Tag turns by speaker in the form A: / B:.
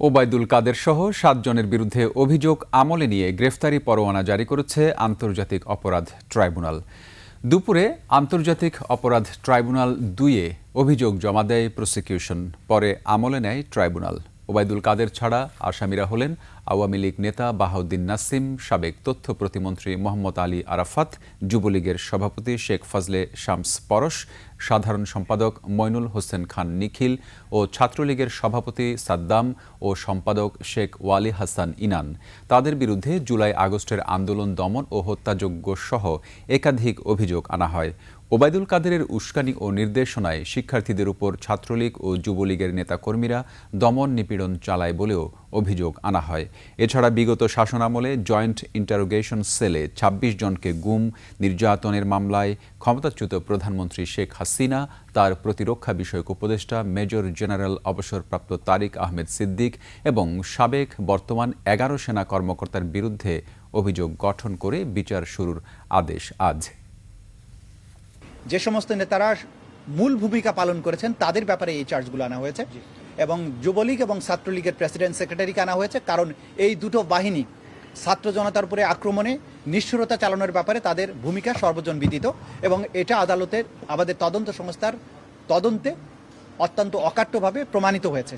A: ওবায়দুল কাদের সহ ৭ জনের বিরুদ্ধে অভিযোগ আমলে নিয়ে গ্রেফতারি পরোয়ানা জারি করেছে আন্তর্জাতিক অপরাধ ট্রাইব্যুনাল। দুপুরে আন্তর্জাতিক অপরাধ ট্রাইব্যুনাল ২-এ অভিযোগ জমা দেয় প্রসিকিউশন, পরে আমলে নেয় ট্রাইব্যুনাল। ওবায়দুল কাদের ছাড়া আসামিরা হলেন আওয়ামী লীগ নেতা বাহাউদ্দিন নাসিম, সাবেক তথ্য প্রতিমন্ত্রী মোহাম্মদ আলী আরাফাত, যুবলীগের সভাপতি শেখ ফজলে শামস পরশ, সাধারণ সম্পাদক মইনুল হোসেন খান নিখিল ও ছাত্রলীগের সভাপতি সাদ্দাম ও সম্পাদক শেখ ওয়ালি হাসান ইনান। তাদের বিরুদ্ধে জুলাই আগস্টের আন্দোলন দমন ও হত্যাযজ্ঞ সহ একাধিক অভিযোগ আনা হয়। ওবায়দুল কাদেরের উস্কানি ও নির্দেশনায় শিক্ষার্থীদের উপর ছাত্রলীগ ও যুবলীগের নেতাকর্মীরা দমন নিপীড়ন চালায় বলেও অভিযোগ আনা হয়। এছাড়া বিগত শাসনামলে জয়েন্ট ইন্টারোগেশন সেলে ২৬ জনকে গুম, নির্যাতনের মামলায় ক্ষমতাচ্যুত প্রধানমন্ত্রী শেখ হাসিনা, তার প্রতিরক্ষা বিষয়ক উপদেষ্টা মেজর জেনারেল অবসরপ্রাপ্ত তারিক আহমেদ সিদ্দিক এবং সাবেক বর্তমান ১১ সেনা কর্মকর্তার বিরুদ্ধে অভিযোগ গঠন করে বিচার শুরুর আদেশ আজ।
B: যে সমস্ত নেতারা মূল ভূমিকা পালন করেছেন তাদের ব্যাপারে এই চার্জগুলো আনা হয়েছে এবং যুবলীগ এবং ছাত্রলীগের প্রেসিডেন্ট সেক্রেটারিকে আনা হয়েছে, কারণ এই দুটো বাহিনী ছাত্র জনতার উপরে আক্রমণে নিষ্ঠুরতা চালানোর ব্যাপারে তাদের ভূমিকা সর্বজন বিদিত এবং এটা আদালতের আমাদের তদন্ত সংস্থার তদন্তে অত্যন্ত অকাট্যভাবে প্রমাণিত হয়েছে।